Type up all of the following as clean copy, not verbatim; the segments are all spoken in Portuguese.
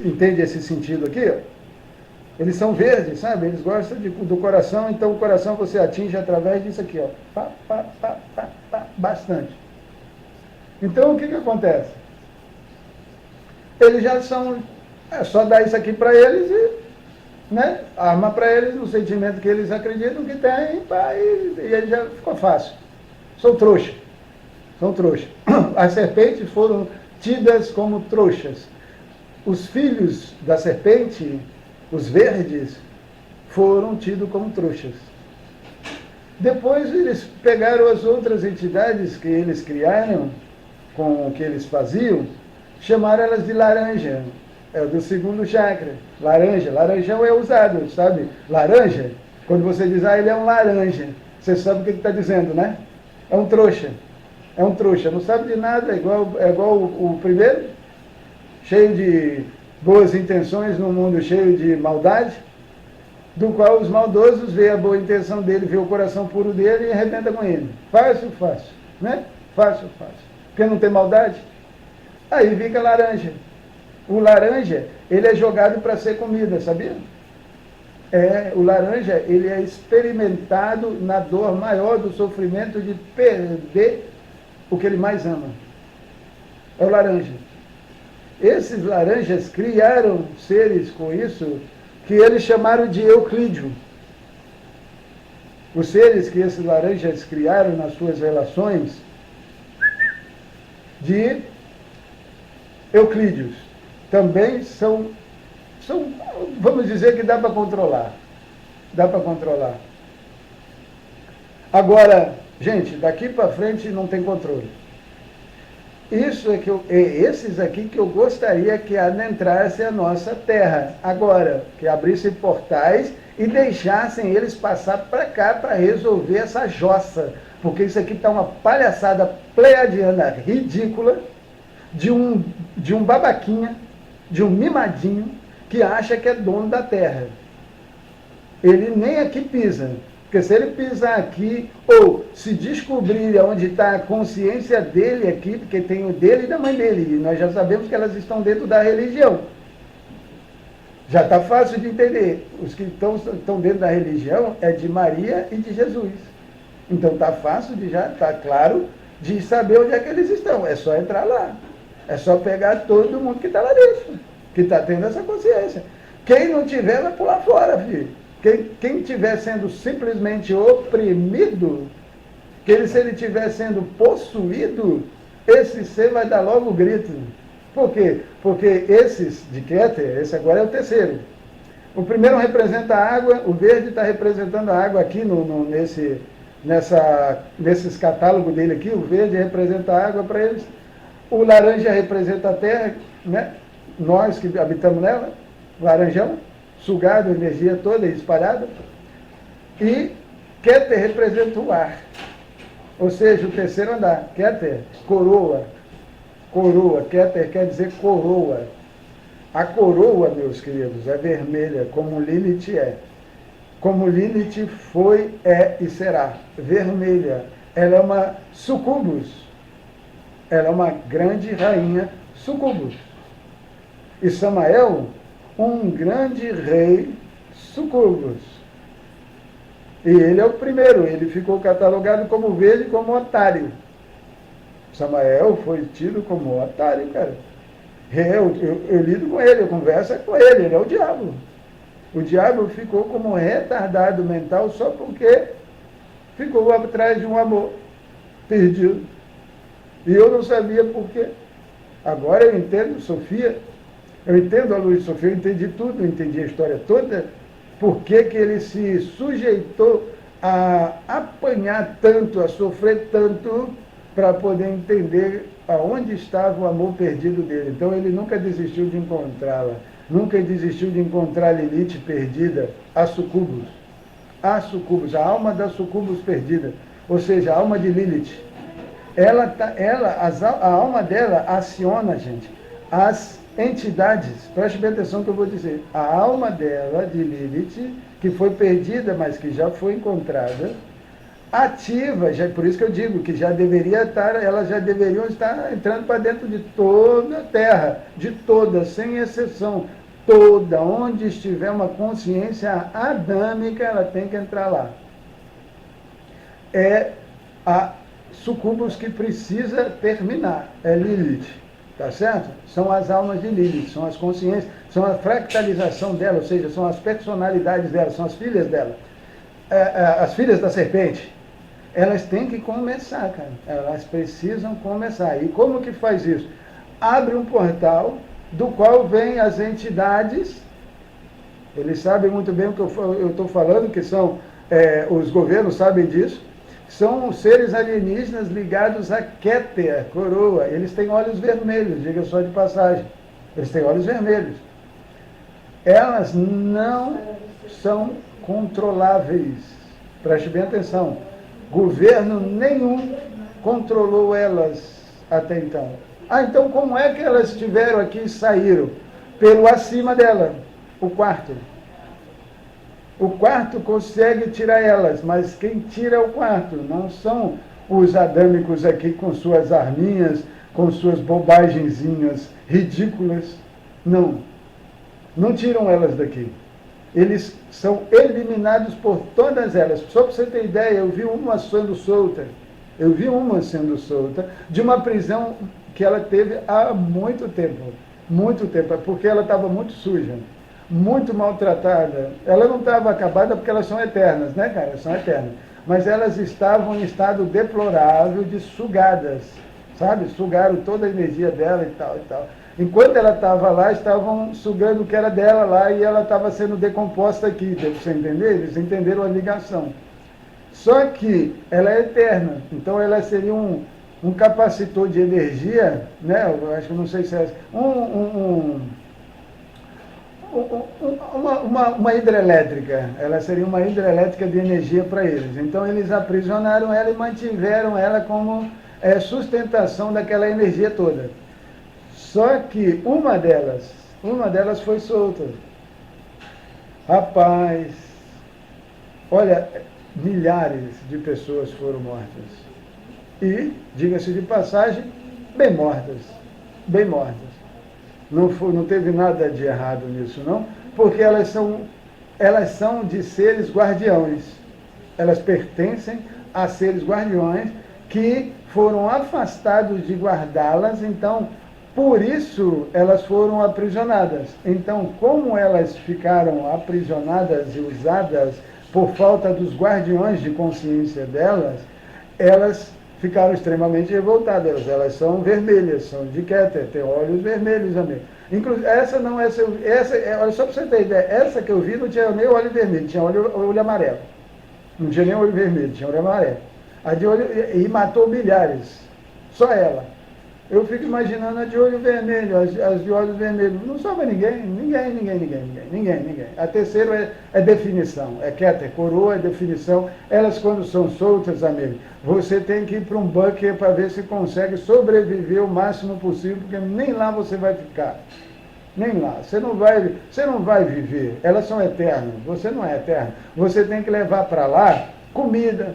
Entende esse sentido aqui? Eles são verdes, sabe? Eles gostam do coração, então o coração você atinge através disso aqui, ó. Pá, pá, pá, pá, pá, bastante. Então o que acontece? Eles já são. É só dar isso aqui para eles e, né, arma para eles o sentimento que eles acreditam que tem, pá, e aí já ficou fácil. São trouxa. São trouxa. As serpentes foram tidas como trouxas. Os filhos da serpente, os verdes, foram tidos como trouxas. Depois eles pegaram as outras entidades que eles criaram, com o que eles faziam, chamaram elas de laranja. É do segundo chakra. Laranja. Laranjão é usado, sabe? Laranja, quando você diz, ele é um laranja, você sabe o que está dizendo, né? É um trouxa. É um trouxa. Não sabe de nada, é igual o primeiro, cheio de boas intenções num mundo cheio de maldade, do qual os maldosos veem a boa intenção dele, vê o coração puro dele e arrebenta com ele. Fácil, fácil, né? Fácil, fácil. Porque não tem maldade? Aí fica laranja. O laranja, ele é jogado para ser comida, sabia? O laranja, ele é experimentado na dor maior do sofrimento de perder o que ele mais ama. É o laranja. Esses laranjas criaram seres com isso que eles chamaram de Euclídeo. Os seres que esses laranjas criaram nas suas relações de Euclídeos também são, vamos dizer que dá para controlar. Dá para controlar. Agora, gente, daqui para frente não tem controle. Isso é esses aqui que eu gostaria que adentrasse a nossa terra. Agora, que abrissem portais e deixassem eles passar para cá para resolver essa jossa. Porque isso aqui está uma palhaçada pleiadiana ridícula de um babaquinha, de um mimadinho, que acha que é dono da terra. Ele nem aqui pisa. Porque se ele pisar aqui, ou se descobrir onde está a consciência dele aqui, porque tem o dele e da mãe dele, e nós já sabemos que elas estão dentro da religião. Já está fácil de entender. Os que estão dentro da religião é de Maria e de Jesus. Então está fácil de já, está claro, de saber onde é que eles estão. É só entrar lá. É só pegar todo mundo que está lá dentro, que está tendo essa consciência. Quem não tiver, vai pular fora, filho. Quem estiver sendo simplesmente oprimido, se ele estiver sendo possuído, esse ser vai dar logo o grito. Por quê? Porque esses de Keter, esse agora é o terceiro. O primeiro representa a água, o verde está representando a água aqui nesses catálogos dele aqui, o verde representa a água para eles, o laranja representa a terra, né? Nós que habitamos nela, laranjão, sugado a energia toda espalhada, e Keter representa o ar, ou seja, o terceiro andar. Keter, coroa, Keter quer dizer coroa. A coroa, meus queridos, é vermelha, como Lilith é. Como Lilith foi, é e será. Vermelha. Ela é uma sucubus. Ela é uma grande rainha sucubus. E Samael, um grande rei sucubus. E ele é o primeiro, ele ficou catalogado como verde, como otário. Samael foi tido como otário, cara. Eu lido com ele, eu converso com ele é o diabo. O diabo ficou como retardado mental só porque ficou atrás de um amor perdido. E eu não sabia por quê. Agora eu entendo Sofia, eu entendo a luz de Sofia, eu entendi tudo, eu entendi a história toda, por que ele se sujeitou a apanhar tanto, a sofrer tanto, para poder entender aonde estava o amor perdido dele. Então ele nunca desistiu de encontrá-la, nunca desistiu de encontrar a Lilith perdida, a sucubus, a alma da sucubus perdida, ou seja, a alma de Lilith. A alma dela aciona, gente, as entidades, preste bem atenção no que eu vou dizer, a alma dela, de Lilith, que foi perdida, mas que já foi encontrada, ativa, já, por isso que eu digo que já deveria estar, elas já deveriam estar entrando para dentro de toda a Terra, de toda, sem exceção. Toda, onde estiver uma consciência adâmica, ela tem que entrar lá. É a sucubus que precisa terminar, é Lilith, tá certo? São as almas de Lilith, são as consciências, são a fractalização dela, ou seja, são as personalidades dela, são as filhas dela, as filhas da serpente. Elas têm que começar, cara, elas precisam começar. E como que faz isso? Abre um portal do qual vêm as entidades, eles sabem muito bem o que eu estou falando, que são, os governos sabem disso, são seres alienígenas ligados a Keter, coroa. Eles têm olhos vermelhos, diga só de passagem. Eles têm olhos vermelhos. Elas não são controláveis. Preste bem atenção. Governo nenhum controlou elas até então. Ah, então como é que elas estiveram aqui e saíram? Pelo acima dela, o quarto. O quarto consegue tirar elas, mas quem tira é o quarto. Não são os adâmicos aqui com suas arminhas, com suas bobagenzinhas ridículas. Não. Não tiram elas daqui. Eles são eliminados por todas elas. Só para você ter ideia, eu vi uma sendo solta. Eu vi uma sendo solta de uma prisão que ela teve há muito tempo. Muito tempo, porque ela estava muito suja, muito maltratada. Ela não estava acabada porque elas são eternas, né, cara? São eternas. Mas elas estavam em estado deplorável de sugadas, sabe? Sugaram toda a energia dela e tal e tal. Enquanto ela estava lá, estavam sugando o que era dela lá e ela estava sendo decomposta aqui, deu para você entender? Eles entenderam a ligação. Só que ela é eterna, então ela seria um capacitor de energia, né? Eu acho que não sei se é uma hidrelétrica. Ela seria uma hidrelétrica de energia para eles. Então eles aprisionaram ela e mantiveram ela como sustentação daquela energia toda. Só que uma delas foi solta. Rapaz, olha, milhares de pessoas foram mortas. E, diga-se de passagem, bem mortas. Bem mortas. Não teve nada de errado nisso, não, porque elas são de seres guardiões. Elas pertencem a seres guardiões que foram afastados de guardá-las, então, por isso, elas foram aprisionadas. Então, como elas ficaram aprisionadas e usadas por falta dos guardiões de consciência delas, elas ficaram extremamente revoltadas. Elas são vermelhas, são de Keter, têm olhos vermelhos, amigo. Inclusive, olha só para você ter ideia, essa que eu vi não tinha nem olho vermelho, tinha olho amarelo. Não tinha nem olho vermelho, tinha olho amarelo. A de olho, e matou milhares. Só ela. Eu fico imaginando a de olho vermelho, as de olhos vermelhos. Não sobra ninguém. A terceira é definição. É Keter, coroa, é definição. Elas, quando são soltas, amigo, você tem que ir para um bunker para ver se consegue sobreviver o máximo possível, porque nem lá você vai ficar. Nem lá. Você não vai viver. Elas são eternas. Você não é eterno. Você tem que levar para lá comida,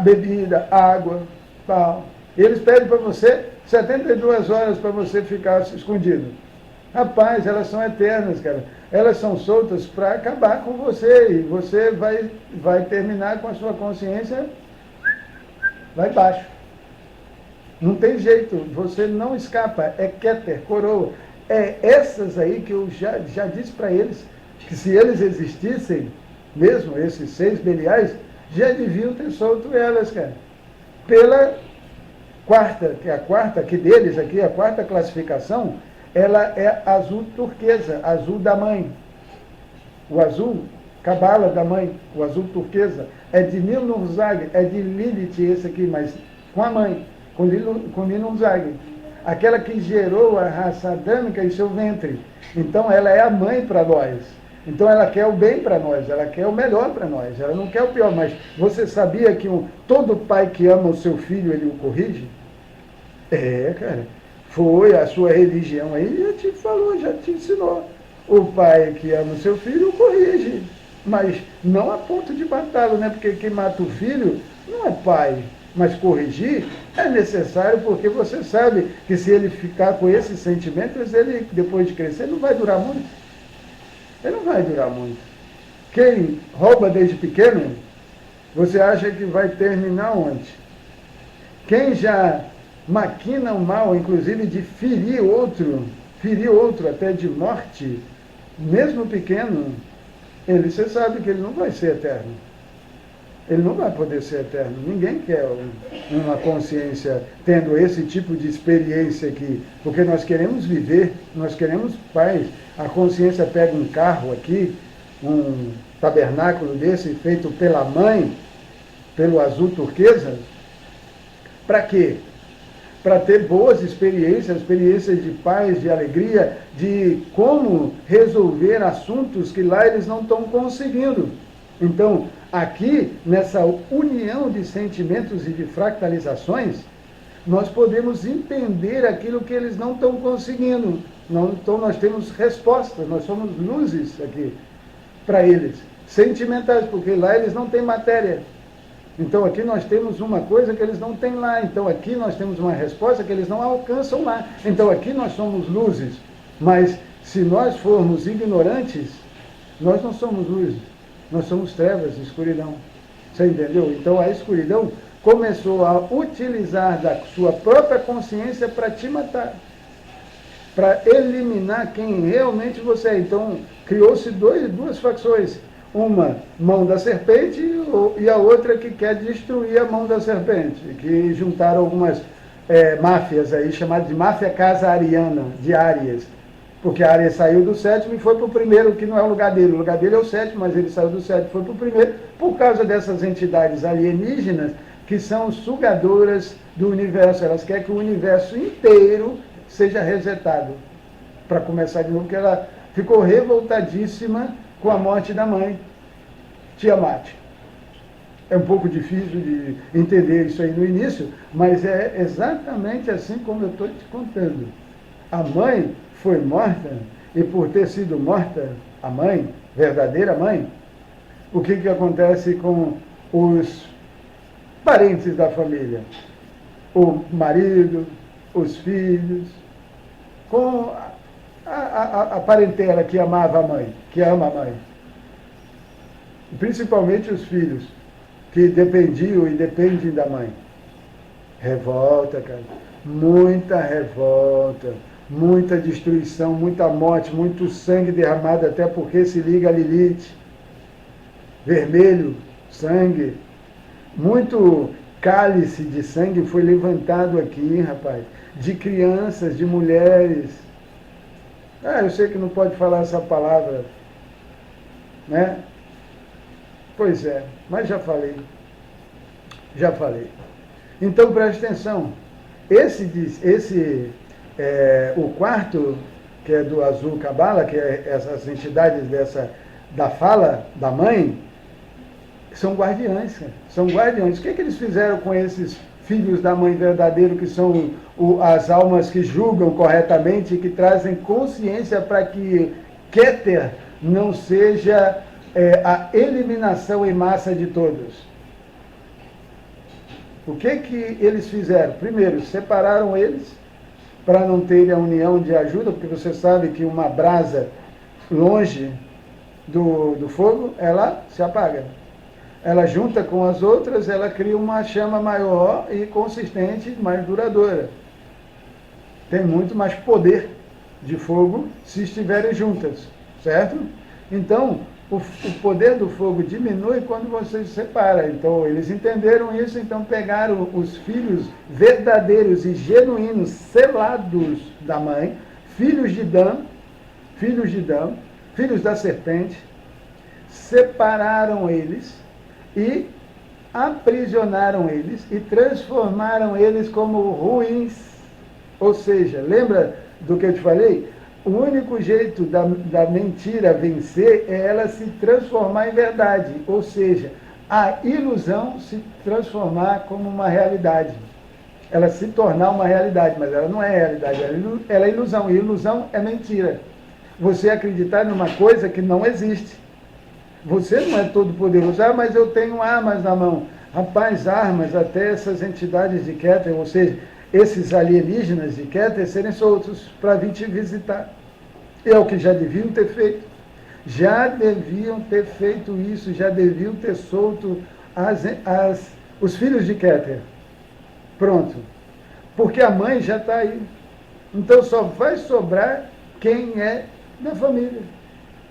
bebida, água, tal. Eles pedem para você 72 horas para você ficar escondido. Rapaz, elas são eternas, cara. Elas são soltas para acabar com você. E você vai terminar com a sua consciência lá embaixo. Não tem jeito, você não escapa. É Keter, coroa. É essas aí que eu já disse para eles, que se eles existissem, mesmo esses 6 beliais, já deviam ter solto elas, cara. Pela quarta, que é a quarta aqui deles, aqui, a quarta classificação, ela é azul turquesa, azul da mãe. O azul, cabala da mãe, o azul turquesa, é de Nilnuzag, é de Lilith esse aqui, mas com a mãe, com Nilnuzag. Aquela que gerou a raça adâmica em seu ventre. Então ela é a mãe para nós. Então ela quer o bem para nós, ela quer o melhor para nós, ela não quer o pior. Mas você sabia que todo pai que ama o seu filho, ele o corrige? É, cara, foi a sua religião aí, já te falou, já te ensinou. O pai que ama o seu filho o corrige. mas não a ponto de matá-lo, né? Porque quem mata o filho não é pai. Mas corrigir é necessário, porque você sabe que se ele ficar com esses sentimentos, ele, depois de crescer, não vai durar muito. Ele não vai durar muito. Quem rouba desde pequeno, você acha que vai terminar onde? Quem já maquina o mal, inclusive de ferir outro até de morte, mesmo pequeno, você sabe que ele não vai ser eterno. Ele não vai poder ser eterno. Ninguém quer uma consciência tendo esse tipo de experiência aqui, porque nós queremos viver, nós queremos paz. A consciência pega um carro aqui, um tabernáculo desse feito pela mãe, pelo azul turquesa, para quê? Para ter boas experiências de paz, de alegria, de como resolver assuntos que lá eles não estão conseguindo. Então, aqui, nessa união de sentimentos e de fractalizações, nós podemos entender aquilo que eles não estão conseguindo. Então, nós temos respostas, nós somos luzes aqui para eles, sentimentais, porque lá eles não têm matéria. Então aqui nós temos uma coisa que eles não têm lá. Então aqui nós temos uma resposta que eles não alcançam lá. Então aqui nós somos luzes. Mas se nós formos ignorantes, nós não somos luzes. Nós somos trevas, escuridão. Você entendeu? Então a escuridão começou a utilizar da sua própria consciência para te matar. Para eliminar quem realmente você é. Então criou-se duas facções. Uma mão da serpente e a outra que quer destruir a mão da serpente, que juntaram algumas máfias aí, chamadas de máfia casariana, de Áries, porque a Áries saiu do sétimo e foi para o primeiro, que não é o lugar dele é o sétimo, mas ele saiu do sétimo e foi para o primeiro, por causa dessas entidades alienígenas, que são sugadoras do universo, elas querem que o universo inteiro seja resetado, para começar de novo, porque ela ficou revoltadíssima com a morte da mãe, Tiamat. É um pouco difícil de entender isso aí no início, mas é exatamente assim como eu estou te contando. A mãe foi morta, e por ter sido morta, a mãe, verdadeira mãe, o que acontece com os parentes da família? O marido, os filhos, com a parentela que amava a mãe, que ama a mãe. Principalmente os filhos, que dependiam e dependem da mãe. Revolta, cara. Muita revolta, muita destruição, muita morte, muito sangue derramado, até porque se liga a Lilith. Vermelho, sangue. Muito cálice de sangue foi levantado aqui, rapaz. De crianças, de mulheres. Eu sei que não pode falar essa palavra, né? Pois é, mas já falei. Então preste atenção. O quarto, que é do Azul Cabala, que é essas entidades da fala da mãe, são guardiães, cara. São guardiões. O que eles fizeram com esses filhos da mãe verdadeiro, que são as almas que julgam corretamente e que trazem consciência para que Keter não seja a eliminação em massa de todos? O que eles fizeram? Primeiro, separaram eles para não terem a união de ajuda, porque você sabe que uma brasa longe do fogo, ela se apaga. Ela junta com as outras, ela cria uma chama maior e consistente, mais duradoura. Tem muito mais poder de fogo se estiverem juntas, certo? Então, o poder do fogo diminui quando você se separa. Então, eles entenderam isso, então pegaram os filhos verdadeiros e genuínos, selados da mãe, filhos de Dan, filhos da serpente, separaram eles e aprisionaram eles e transformaram eles como ruins. Ou seja, lembra do que eu te falei? O único jeito da mentira vencer é ela se transformar em verdade. Ou seja, a ilusão se transformar como uma realidade. Ela se tornar uma realidade, mas ela não é realidade, ela é ilusão. E ilusão é mentira. Você acreditar numa coisa que não existe. Você não é todo poderoso. Ah, mas eu tenho armas na mão. Rapaz, armas até essas entidades de Keter, ou seja, esses alienígenas de Keter serem soltos para vir te visitar. É o que já deviam ter feito. Já deviam ter feito isso, já deviam ter solto os filhos de Keter. Pronto. Porque a mãe já está aí. Então só vai sobrar quem é da família.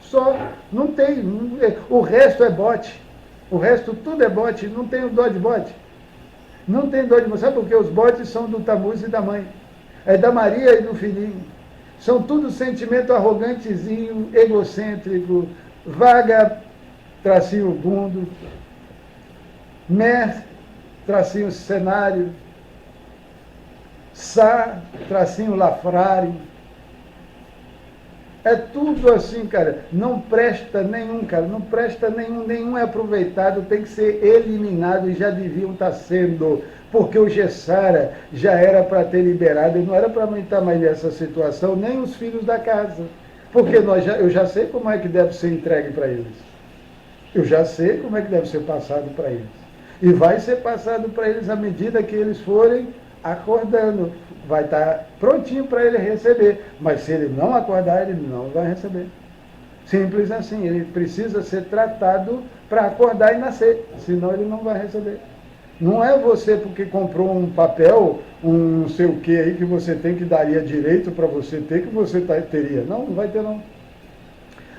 Só. Não tem. O resto é bote. O resto tudo é bote. Não tem o dó de bote. Não tem dó de bote. Sabe por quê? Os botes são do Tammuz e da mãe. É da Maria e do filhinho. São tudo sentimento arrogantezinho, egocêntrico, vaga, tracinho bundo, mer, tracinho cenário, sa, tracinho lafrário. É tudo assim, cara. Não presta nenhum, cara. Não presta nenhum. Nenhum é aproveitado. Tem que ser eliminado e já deviam estar sendo. Porque o Gessara já era para ter liberado. E não era para não estar mais nessa situação, nem os filhos da casa. Porque eu já sei como é que deve ser entregue para eles. Eu já sei como é que deve ser passado para eles. E vai ser passado para eles à medida que eles forem acordando. Vai estar prontinho para ele receber. Mas se ele não acordar, ele não vai receber. Simples assim. Ele precisa ser tratado para acordar e nascer. Senão ele não vai receber. Não é você porque comprou um papel, um não sei o que aí que você tem que daria direito para você ter, que você teria. Não, não vai ter não.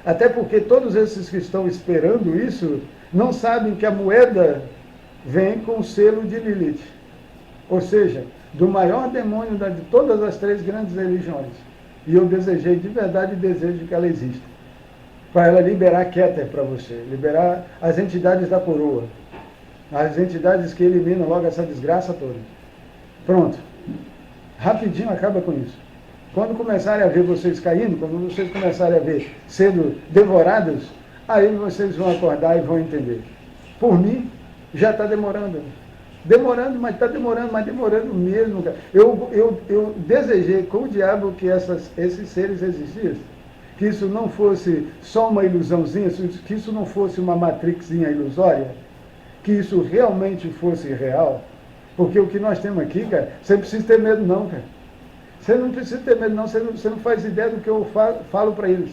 Até porque todos esses que estão esperando isso não sabem que a moeda vem com o selo de Lilith. Ou seja, do maior demônio de todas as três grandes religiões. E eu desejei, de verdade, desejo que ela exista. Para ela liberar Keter para você, liberar as entidades da coroa. As entidades que eliminam logo essa desgraça toda. Pronto. Rapidinho acaba com isso. Quando começarem a ver vocês caindo, quando vocês começarem a ver sendo devorados, aí vocês vão acordar e vão entender. Por mim, já está demorando. Demorando, mas está demorando, mas demorando mesmo. Eu desejei com o diabo que esses seres existissem. Que isso não fosse só uma ilusãozinha, que isso não fosse uma matrixinha ilusória, que isso realmente fosse real. Porque o que nós temos aqui, cara, você não precisa ter medo não, cara. Você não precisa ter medo não, você não faz ideia do que eu falo para eles.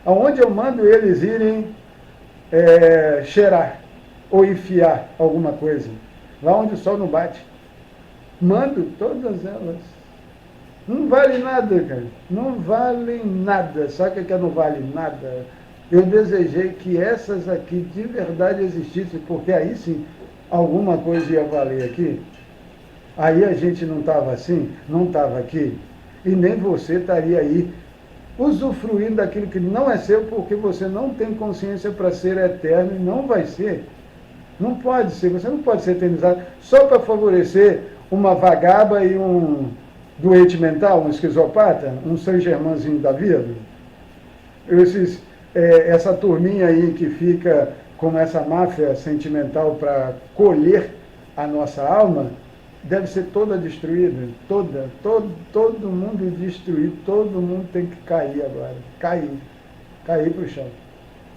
Aonde eu mando eles irem cheirar ou enfiar alguma coisa. Lá onde o sol não bate. Mando todas elas. Não vale nada, cara. Não vale nada. Sabe o que não vale nada? Eu desejei que essas aqui de verdade existissem, porque aí sim alguma coisa ia valer aqui. Aí a gente não estava assim, não estava aqui, e nem você estaria aí usufruindo daquilo que não é seu, porque você não tem consciência para ser eterno e não vai ser. Não pode ser, você não pode ser eternizado só para favorecer uma vagaba e um doente mental, um esquizopata, um Saint-Germainzinho da vida. Essa turminha aí que fica com essa máfia sentimental para colher a nossa alma, deve ser toda destruída, todo mundo destruído, todo mundo tem que cair agora, cair para o chão,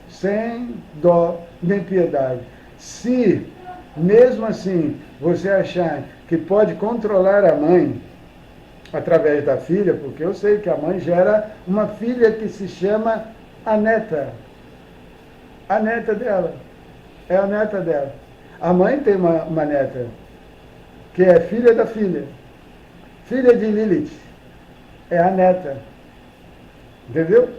sem dó nem piedade. Se, mesmo assim, você achar que pode controlar a mãe através da filha, porque eu sei que a mãe gera uma filha que se chama a neta dela, é a neta dela. A mãe tem uma neta, que é filha da filha de Lilith, é a neta, entendeu?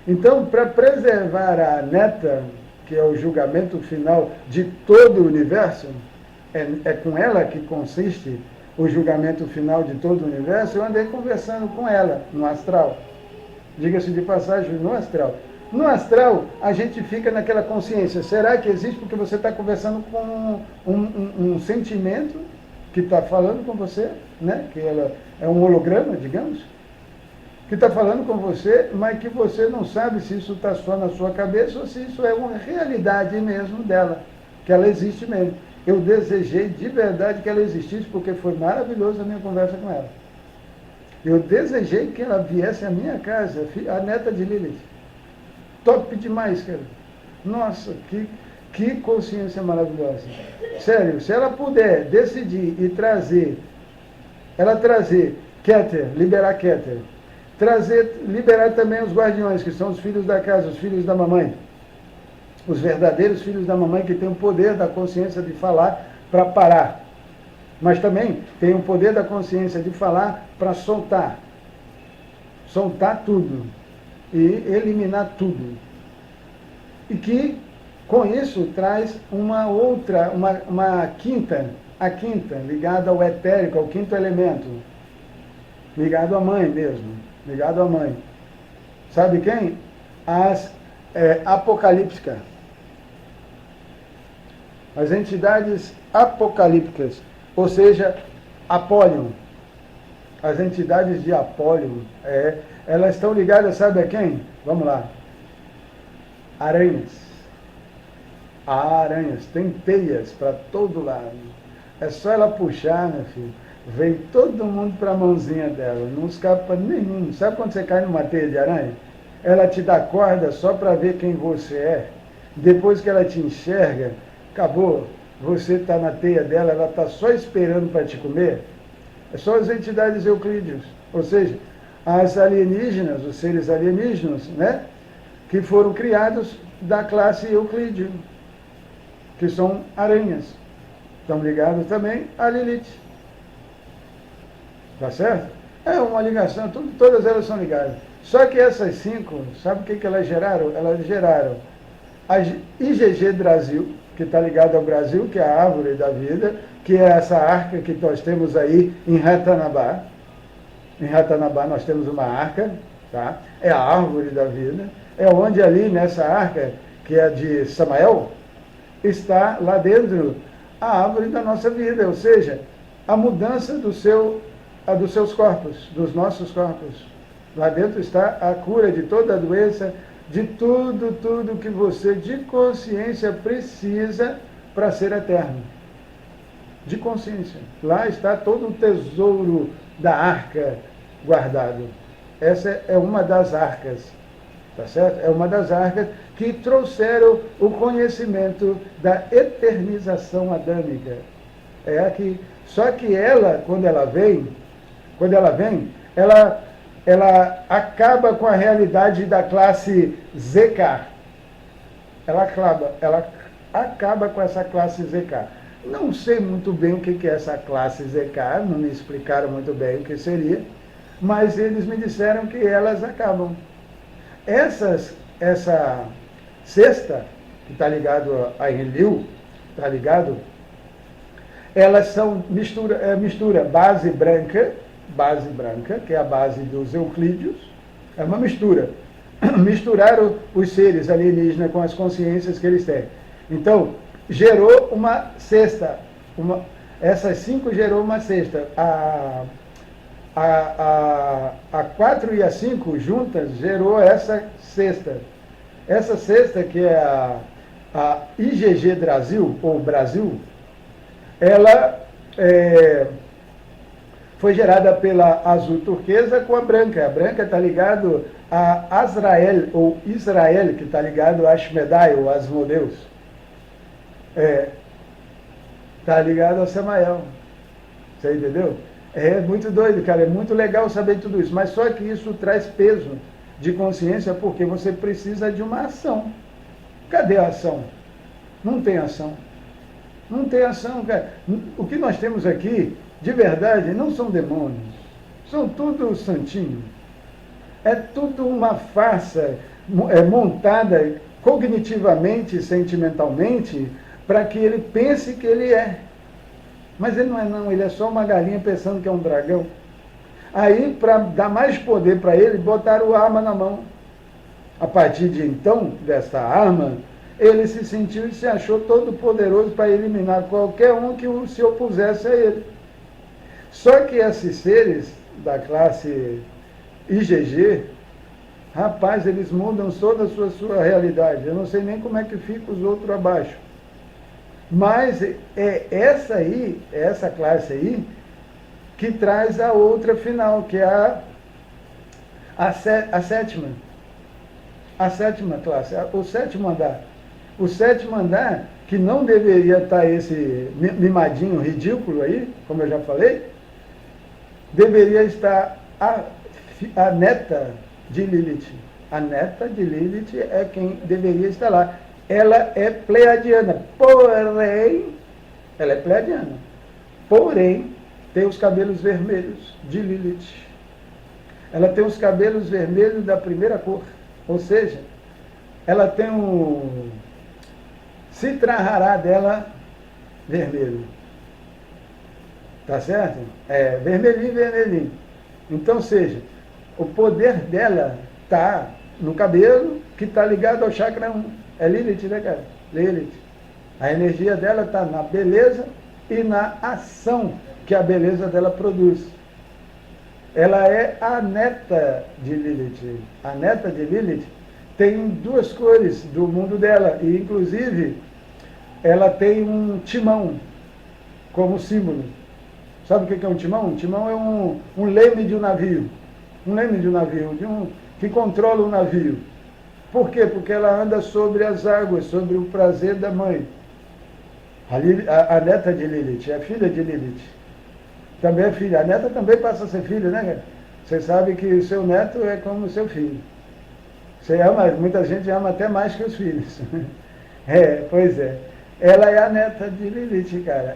Então, para preservar a neta, que é o julgamento final de todo o universo, é com ela que consiste o julgamento final de todo o universo, eu andei conversando com ela no astral. Diga-se de passagem, no astral. No astral, a gente fica naquela consciência. Será que existe? Porque você está conversando com um sentimento que está falando com você, né? Que ela é um holograma, digamos, que está falando com você, mas que você não sabe se isso está só na sua cabeça ou se isso é uma realidade mesmo dela, que ela existe mesmo. Eu desejei de verdade que ela existisse, porque foi maravilhosa a minha conversa com ela. Eu desejei que ela viesse à minha casa, a neta de Lilith. Top demais, cara. Nossa, que consciência maravilhosa. Sério, se ela puder decidir e trazer Keter, liberar Keter, liberar também os guardiões, que são os filhos da casa, os filhos da mamãe, os verdadeiros filhos da mamãe, que têm o poder da consciência de falar para parar, mas também tem o poder da consciência de falar para soltar tudo e eliminar tudo, e que com isso traz uma quinta, a quinta, ligada ao etérico, ao quinto elemento, ligado à mãe mesmo, ligado à mãe. Sabe quem? As apocalípticas. As entidades apocalípticas, ou seja, Apólion. As entidades de Apólion, elas estão ligadas, sabe a quem? Vamos lá. Aranhas. Aranhas, tem teias para todo lado. É só ela puxar, meu filho. Vem todo mundo para a mãozinha dela, não escapa nenhum. Sabe quando você cai numa teia de aranha? Ela te dá corda só para ver quem você é. Depois que ela te enxerga, acabou. Você está na teia dela, ela está só esperando para te comer. É só as entidades euclídeas, ou seja, as alienígenas, os seres alienígenas, né? Que foram criados da classe Euclídeo, que são aranhas. Estão ligados também à Lilith. Tá certo? É uma ligação, todas elas são ligadas. Só que essas 5, sabe o que elas geraram? Elas geraram a IGG Brasil, que está ligada ao Brasil, que é a árvore da vida, que é essa arca que nós temos aí em Ratanabá. Em Ratanabá nós temos uma arca, tá? É a árvore da vida. É onde ali nessa arca, que é de Samael, está lá dentro a árvore da nossa vida, ou seja, a mudança dos seus corpos, dos nossos corpos. Lá dentro está a cura de toda a doença, de tudo que você de consciência precisa para ser eterno. De consciência. Lá está todo o tesouro da arca guardado. Essa é uma das arcas. Tá certo? É uma das arcas que trouxeram o conhecimento da eternização adâmica. É aqui. Só que ela, quando ela vem, ela acaba com a realidade da classe ZK. Ela acaba com essa classe ZK. Não sei muito bem o que é essa classe ZK, não me explicaram muito bem o que seria, mas eles me disseram que elas acabam. Essa sexta, que está ligado a Enlil, está ligado, elas são mistura base branca, que é a base dos Euclídeos, é uma mistura. Misturaram os seres alienígenas com as consciências que eles têm. Então, gerou uma cesta. Essas 5 gerou uma cesta. A 4 e a 5 juntas gerou essa cesta. Essa cesta, que é a IGG Brasil, ou Brasil, ela foi gerada pela azul turquesa com a branca. A branca está ligado a Azrael, ou Israel, que está ligado a Ashmedai, ou Asmodeus. Está ligado a Samael. Você entendeu? É muito doido, cara. É muito legal saber tudo isso. Mas só que isso traz peso de consciência, porque você precisa de uma ação. Cadê a ação? Não tem ação. Não tem ação, cara. O que nós temos aqui, de verdade, não são demônios. São tudo santinho. É tudo uma farsa montada cognitivamente, sentimentalmente, para que ele pense que ele é. Mas ele não é não, ele é só uma galinha pensando que é um dragão. Aí, para dar mais poder para ele, botaram a arma na mão. A partir de então, dessa arma, ele se sentiu e se achou todo poderoso para eliminar qualquer um que se opusesse a ele. Só que esses seres da classe IGG, rapaz, eles mudam toda a sua realidade. Eu não sei nem como é que fica os outros abaixo. Mas é essa classe aí, que traz a outra final, que é a sétima. A sétima classe, o sétimo andar. O sétimo andar, que não deveria estar esse mimadinho ridículo aí, como eu já falei, deveria estar a neta de Lilith. A neta de Lilith é quem deveria estar lá. Ela é pleiadiana, porém, ela é pleiadiana, porém, tem os cabelos vermelhos de Lilith. Ela tem os cabelos vermelhos da primeira cor, ou seja, ela tem um citrahara dela vermelho. Tá certo? É, vermelhinho, vermelhinho. Então, seja, o poder dela está no cabelo, que está ligado ao chakra 1. É Lilith, né, cara? Lilith. A energia dela está na beleza e na ação que a beleza dela produz. Ela é a neta de Lilith. A neta de Lilith tem duas cores do mundo dela, e inclusive ela tem um timão como símbolo. Sabe o que é um timão? Um timão é um leme de um navio. Um leme de um navio, que controla o navio. Por quê? Porque ela anda sobre as águas, sobre o prazer da mãe. A neta de Lilith, é a filha de Lilith. Também é filha. A neta também passa a ser filha, né, cara? Você sabe que o seu neto é como o seu filho. Você ama, muita gente ama até mais que os filhos. Pois é. Ela é a neta de Lilith, cara.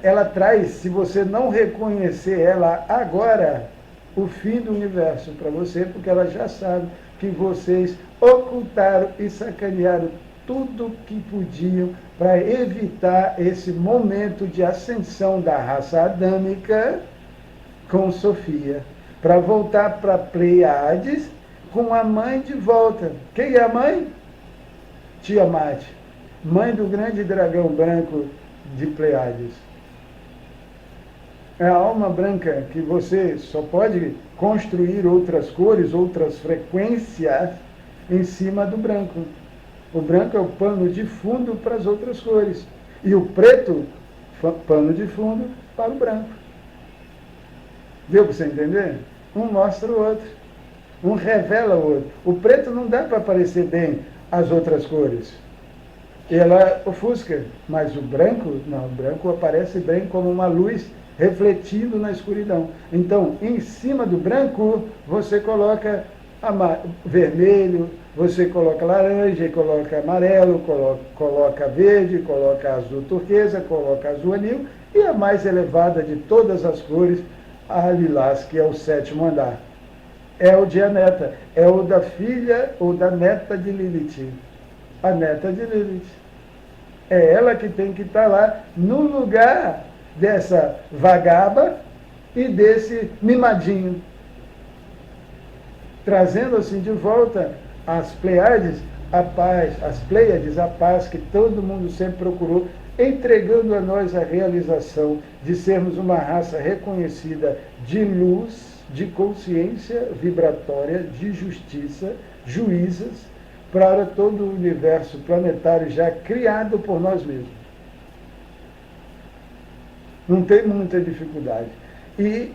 Ela traz, se você não reconhecer ela agora, o fim do universo para você, porque ela já sabe que vocês ocultaram e sacanearam tudo que podiam para evitar esse momento de ascensão da raça adâmica com Sofia, para voltar para Pleiades com a mãe de volta. Quem é a mãe? Tiamat, mãe do grande dragão branco de Pleiades. É a alma branca que você só pode construir outras cores, outras frequências em cima do branco. O branco é o pano de fundo para as outras cores. E o preto, pano de fundo para o branco. Deu para você entender? Um mostra o outro. Um revela o outro. O preto não dá para aparecer bem as outras cores. Ela ofusca. Mas o branco, não. O branco aparece bem como uma luz refletindo na escuridão. Então, em cima do branco, você coloca vermelho, você coloca laranja, coloca amarelo, coloca verde, coloca azul turquesa, coloca azul anil, e a mais elevada de todas as cores, a lilás, que é o sétimo andar. É o de a neta, é o da filha ou da neta de Lilith. A neta de Lilith. É ela que tem que estar lá no lugar dessa vagaba e desse mimadinho, trazendo assim de volta as Pleiades, a paz, as Pleiades, a paz que todo mundo sempre procurou, entregando a nós a realização de sermos uma raça reconhecida de luz, de consciência vibratória, de justiça, juízas, para todo o universo planetário já criado por nós mesmos. Não tem muita dificuldade. E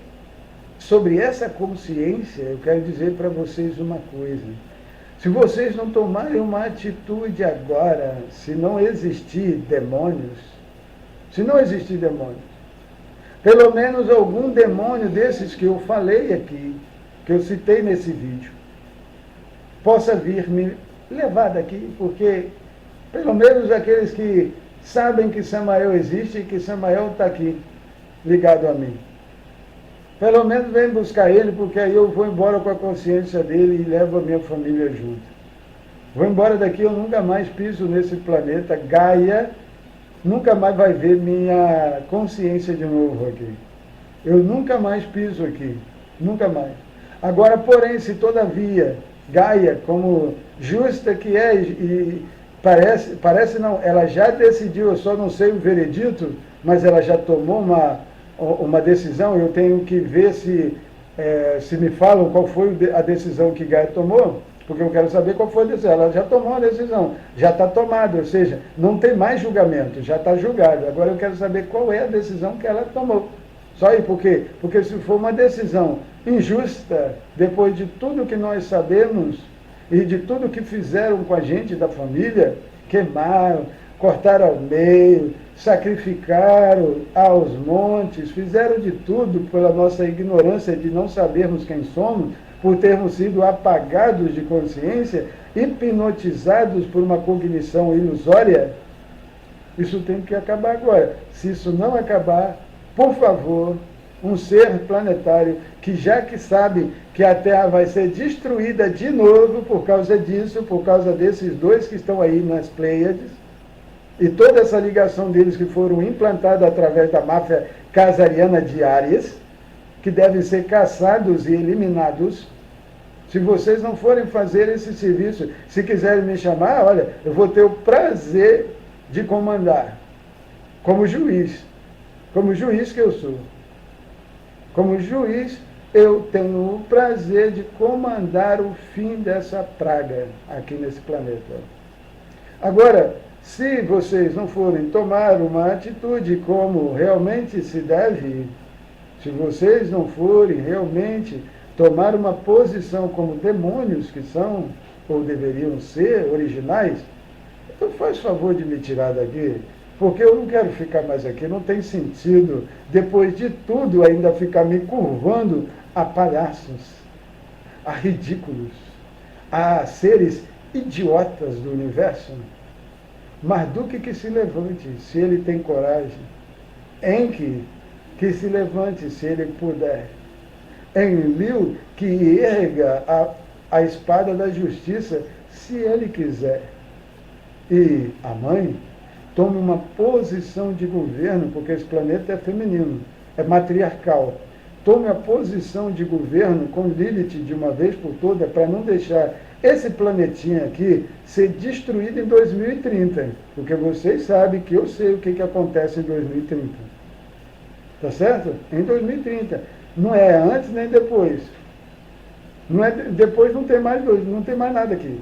sobre essa consciência, eu quero dizer para vocês uma coisa. Se vocês não tomarem uma atitude agora, se não existir demônios, pelo menos algum demônio desses que eu falei aqui, que eu citei nesse vídeo, possa vir me levar daqui, porque pelo menos aqueles que sabem que Samael existe e que Samael está aqui, ligado a mim. Pelo menos vem buscar ele, porque aí eu vou embora com a consciência dele e levo a minha família junto. Vou embora daqui, eu nunca mais piso nesse planeta. Gaia nunca mais vai ver minha consciência de novo aqui. Eu nunca mais piso aqui. Nunca mais. Agora, porém, se todavia Gaia, como justa que é, e parece não, ela já decidiu, eu só não sei o veredito, mas ela já tomou uma decisão, eu tenho que ver se me falam qual foi a decisão que Gaia tomou, porque eu quero saber qual foi a decisão. Ela já tomou a decisão, já está tomada, ou seja, não tem mais julgamento, já está julgado. Agora eu quero saber qual é a decisão que ela tomou. Só aí, por quê? Porque se for uma decisão injusta, depois de tudo que nós sabemos, e de tudo que fizeram com a gente da família, queimaram, cortaram ao meio, sacrificaram aos montes, fizeram de tudo pela nossa ignorância de não sabermos quem somos, por termos sido apagados de consciência, hipnotizados por uma cognição ilusória. Isso tem que acabar agora. Se isso não acabar, por favor, um ser planetário que já que sabe que a Terra vai ser destruída de novo por causa disso, por causa desses dois que estão aí nas Pleiades, e toda essa ligação deles que foram implantadas através da máfia casariana de Áries, que devem ser caçados e eliminados. Se vocês não forem fazer esse serviço, se quiserem me chamar, olha, eu vou ter o prazer de comandar, como juiz que eu sou. Como juiz, eu tenho o prazer de comandar o fim dessa praga aqui nesse planeta. Agora, se vocês não forem tomar uma atitude como realmente se deve, se vocês não forem realmente tomar uma posição como demônios que são, ou deveriam ser, originais, então faz favor de me tirar daqui, porque eu não quero ficar mais aqui, não tem sentido, depois de tudo, ainda ficar me curvando a palhaços, a ridículos, a seres idiotas do universo. Marduk que se levante, se ele tem coragem. Enki que se levante, se ele puder. Enlil que erga a espada da justiça, se ele quiser. E a mãe tome uma posição de governo, porque esse planeta é feminino, é matriarcal. Tome a posição de governo com Lilith de uma vez por toda, para não deixar esse planetinha aqui ser destruído em 2030. Porque vocês sabem que eu sei o que acontece em 2030. Tá certo? Em 2030. Não é antes nem depois. Não é, depois não tem mais nada aqui.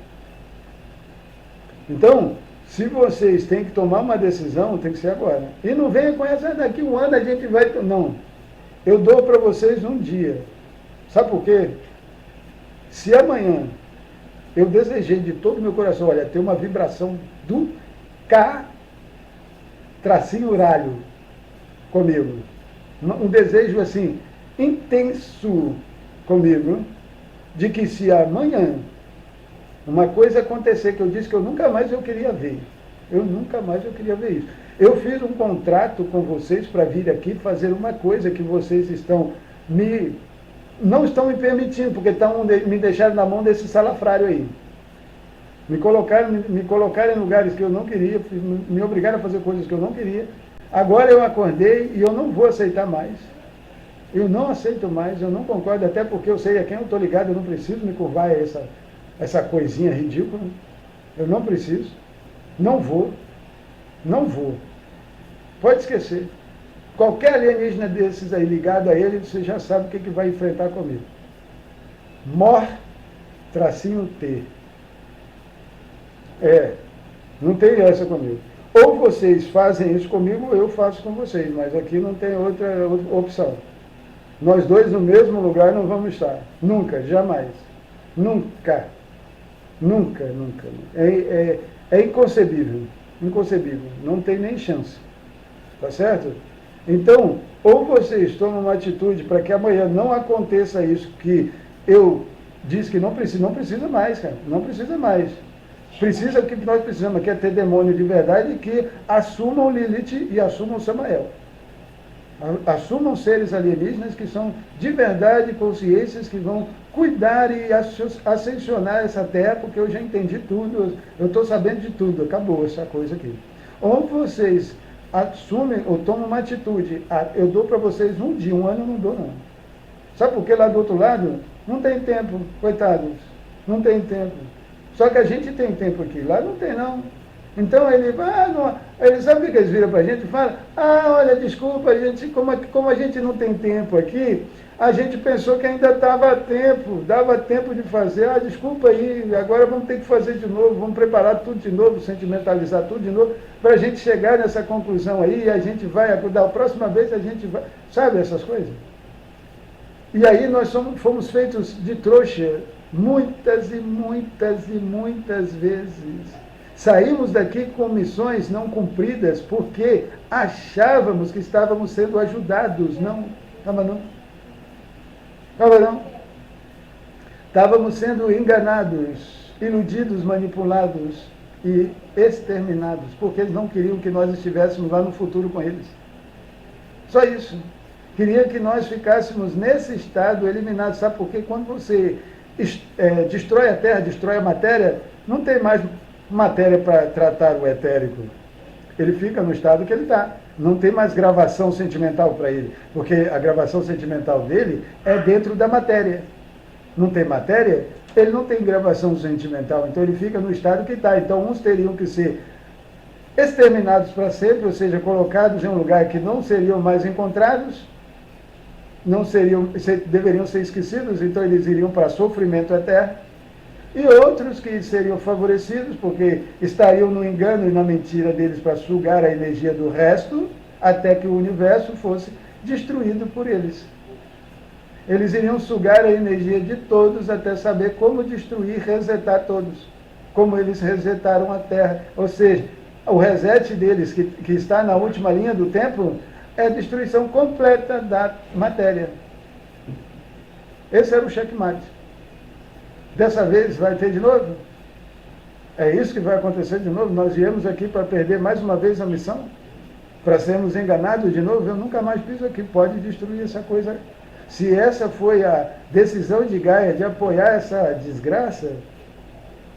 Então, se vocês têm que tomar uma decisão, tem que ser agora. E não venha com essa, daqui um ano a gente vai... Não. Eu dou para vocês um dia. Sabe por quê? Se amanhã eu desejei de todo o meu coração, olha, ter uma vibração do K-Uralho comigo. Um desejo assim, intenso comigo, de que se amanhã uma coisa acontecer que eu disse que eu nunca mais eu queria ver. Eu nunca mais eu queria ver isso. Eu fiz um contrato com vocês para vir aqui fazer uma coisa que vocês não estão me permitindo, porque me deixaram na mão desse salafrário aí. Me colocaram em lugares que eu não queria, me obrigaram a fazer coisas que eu não queria. Agora eu acordei e eu não vou aceitar mais. Eu não aceito mais, eu não concordo, até porque eu sei a quem eu estou ligado, eu não preciso me curvar a essa coisinha ridícula. Eu não preciso. Não vou. Pode esquecer. Qualquer alienígena desses aí ligado a ele, você já sabe o que vai enfrentar comigo. Mor-T. Não tem essa comigo. Ou vocês fazem isso comigo, ou eu faço com vocês, mas aqui não tem outra opção. Nós dois no mesmo lugar não vamos estar. Nunca, jamais. Nunca. É inconcebível. Inconcebível. Não tem nem chance. Tá certo? Então, ou vocês tomam uma atitude para que amanhã não aconteça isso que eu disse que não precisa mais, cara. Não precisa mais. Precisa o que nós precisamos, que é ter demônio de verdade que assumam Lilith e assumam Samael. Assumam seres alienígenas que são de verdade consciências que vão cuidar e ascensionar essa terra, porque eu já entendi tudo, eu estou sabendo de tudo, acabou essa coisa aqui. Ou vocês assumem ou tomam uma atitude, eu dou para vocês um dia, um ano eu não dou não. Sabe por que lá do outro lado? Não tem tempo, coitados, não tem tempo. Só que a gente tem tempo aqui, lá não tem não. Então ele sabe o que eles viram para a gente e falam, olha, desculpa, como a gente não tem tempo aqui, a gente pensou que ainda dava tempo de fazer, desculpa aí, agora vamos ter que fazer de novo, vamos preparar tudo de novo, sentimentalizar tudo de novo, para a gente chegar nessa conclusão aí, e a gente vai, da próxima vez a gente vai, sabe essas coisas? E aí nós fomos feitos de trouxa, muitas e muitas e muitas vezes. Saímos daqui com missões não cumpridas porque achávamos que estávamos sendo ajudados. Não, estava não. Estava não. Estávamos sendo enganados, iludidos, manipulados e exterminados, porque eles não queriam que nós estivéssemos lá no futuro com eles. Só isso. Queriam que nós ficássemos nesse estado eliminados. Sabe por quê? Quando você destrói a terra, destrói a matéria, não tem mais matéria para tratar o etérico. Ele fica no estado que ele está. Não tem mais gravação sentimental para ele, porque a gravação sentimental dele é dentro da matéria. Não tem matéria, ele não tem gravação sentimental, então ele fica no estado que está. Então uns teriam que ser exterminados para sempre, ou seja, colocados em um lugar que não seriam mais encontrados, deveriam ser esquecidos, então eles iriam para sofrimento eterno. E outros que seriam favorecidos, porque estariam no engano e na mentira deles para sugar a energia do resto, até que o universo fosse destruído por eles. Eles iriam sugar a energia de todos até saber como destruir, resetar todos, como eles resetaram a Terra. Ou seja, o reset deles, que está na última linha do tempo, é a destruição completa da matéria. Esse era o checkmate. Dessa vez vai ter de novo? É isso que vai acontecer de novo? Nós viemos aqui para perder mais uma vez a missão? Para sermos enganados de novo? Eu nunca mais piso aqui. Pode destruir essa coisa. Se essa foi a decisão de Gaia de apoiar essa desgraça,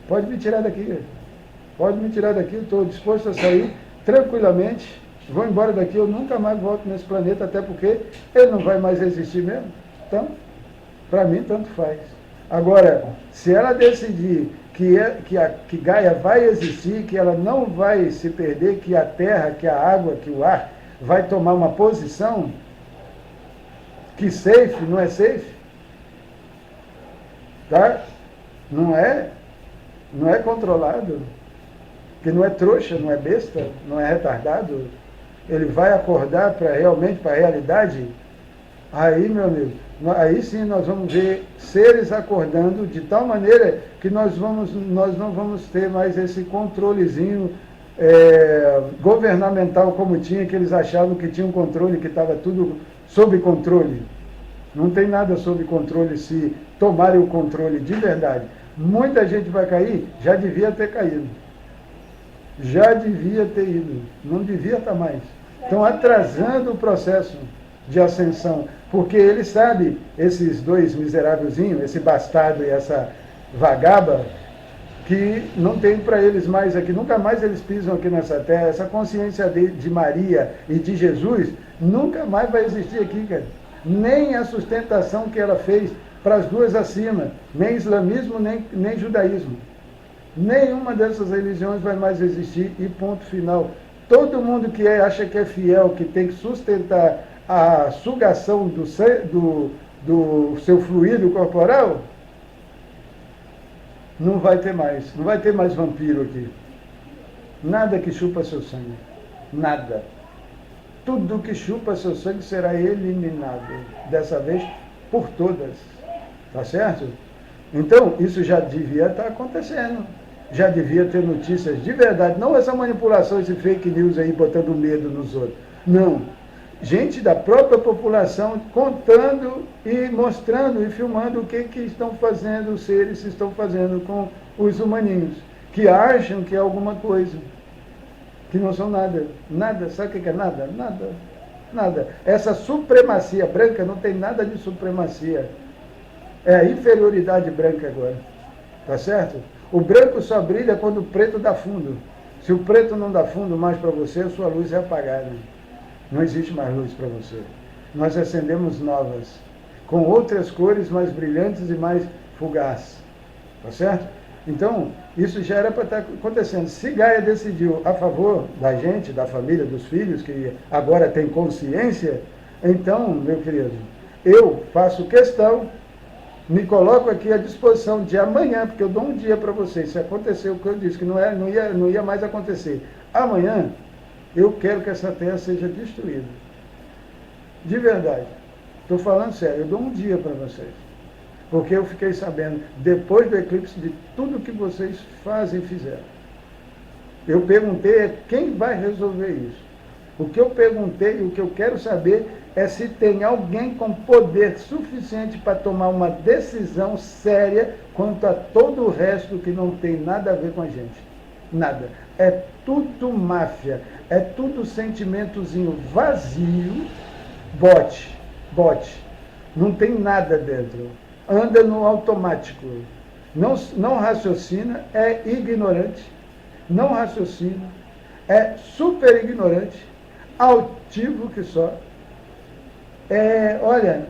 pode me tirar daqui. Pode me tirar daqui. Eu estou disposto a sair tranquilamente. Vou embora daqui. Eu nunca mais volto nesse planeta, até porque ele não vai mais existir mesmo. Então, para mim, tanto faz. Agora, se ela decidir que Gaia vai existir, que ela não vai se perder, que a terra, que a água, que o ar vai tomar uma posição, que safe não é safe, tá? Não é controlado, que não é trouxa, não é besta, não é retardado, ele vai acordar realmente para a realidade. Aí, meu amigo, aí sim nós vamos ver seres acordando de tal maneira que nós não vamos ter mais esse controlezinho governamental como tinha, que eles achavam que tinha um controle, que estava tudo sob controle. Não tem nada sob controle se tomarem o controle de verdade. Muita gente vai cair, já devia ter caído. Já devia ter ido. Não devia estar mais. Estão atrasando o processo de ascensão, porque ele sabe, esses dois miserávelzinhos, esse bastardo e essa vagaba, que não tem para eles mais aqui, nunca mais eles pisam aqui nessa terra. Essa consciência de Maria e de Jesus nunca mais vai existir aqui, cara. Nem a sustentação que ela fez para as duas acima, nem islamismo, nem judaísmo. Nenhuma dessas religiões vai mais existir e ponto final. Todo mundo que acha que é fiel, que tem que sustentar a sugação do seu fluido corporal, não vai ter mais. Não vai ter mais vampiro aqui. Nada que chupa seu sangue. Nada. Tudo que chupa seu sangue será eliminado. Dessa vez, por todas. Tá certo? Então, isso já devia estar acontecendo. Já devia ter notícias de verdade. Não essa manipulação, esse fake news aí, botando medo nos outros. Não. Gente da própria população contando e mostrando e filmando o que estão fazendo os seres, estão fazendo com os humaninhos, que acham que é alguma coisa, que não são nada. Nada, sabe o que é nada? Nada. Nada. Essa supremacia branca não tem nada de supremacia. É a inferioridade branca agora. Tá certo? O branco só brilha quando o preto dá fundo. Se o preto não dá fundo mais para você, a sua luz é apagada. Não existe mais luz para você. Nós acendemos novas, com outras cores mais brilhantes e mais fugazes. Tá certo? Então, isso já era para estar acontecendo. Se Gaia decidiu a favor da gente, da família, dos filhos, que agora tem consciência, então, meu querido, eu faço questão, me coloco aqui à disposição de amanhã, porque eu dou um dia para vocês. Se acontecer o que eu disse, que não ia mais acontecer. Amanhã, eu quero que essa terra seja destruída. De verdade. Estou falando sério, eu dou um dia para vocês. Porque eu fiquei sabendo, depois do eclipse, de tudo que vocês fazem e fizeram. Eu perguntei quem vai resolver isso. O que eu perguntei, o que eu quero saber é se tem alguém com poder suficiente para tomar uma decisão séria quanto a todo o resto que não tem nada a ver com a gente. Nada. É tudo máfia, é tudo sentimentozinho vazio, bote. Não tem nada dentro. Anda no automático. Não raciocina, é ignorante. Não raciocina, é super ignorante, altivo que só. Olha,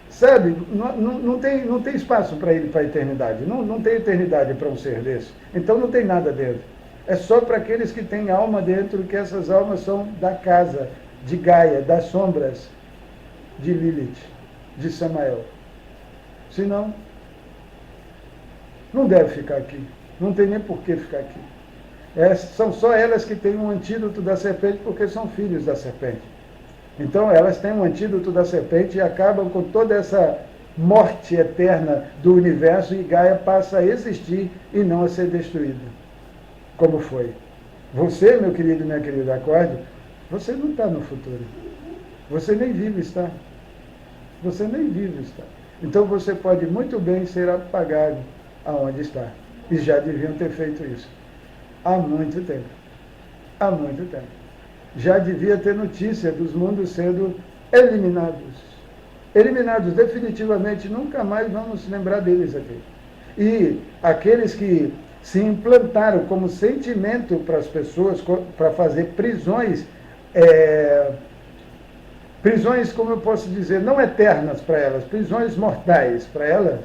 sabe, não tem espaço para ele para a eternidade. Não tem eternidade para um ser desse. Então não tem nada dentro. É só para aqueles que têm alma dentro, que essas almas são da casa, de Gaia, das sombras, de Lilith, de Samael. Senão, não deve ficar aqui. Não tem nem por que ficar aqui. São só elas que têm um antídoto da serpente, porque são filhos da serpente. Então elas têm um antídoto da serpente e acabam com toda essa morte eterna do universo, e Gaia passa a existir e não a ser destruída. Como foi? Você, meu querido e minha querida, acorde, você não está no futuro. Você nem vive está. Você nem vive está. Então você pode muito bem ser apagado aonde está. E já deviam ter feito isso. Há muito tempo. Há muito tempo. Já devia ter notícia dos mundos sendo eliminados. Eliminados definitivamente, nunca mais vamos lembrar deles aqui. E aqueles que se implantaram como sentimento para as pessoas, para fazer prisões, prisões, como eu posso dizer, não eternas para elas, prisões mortais para elas,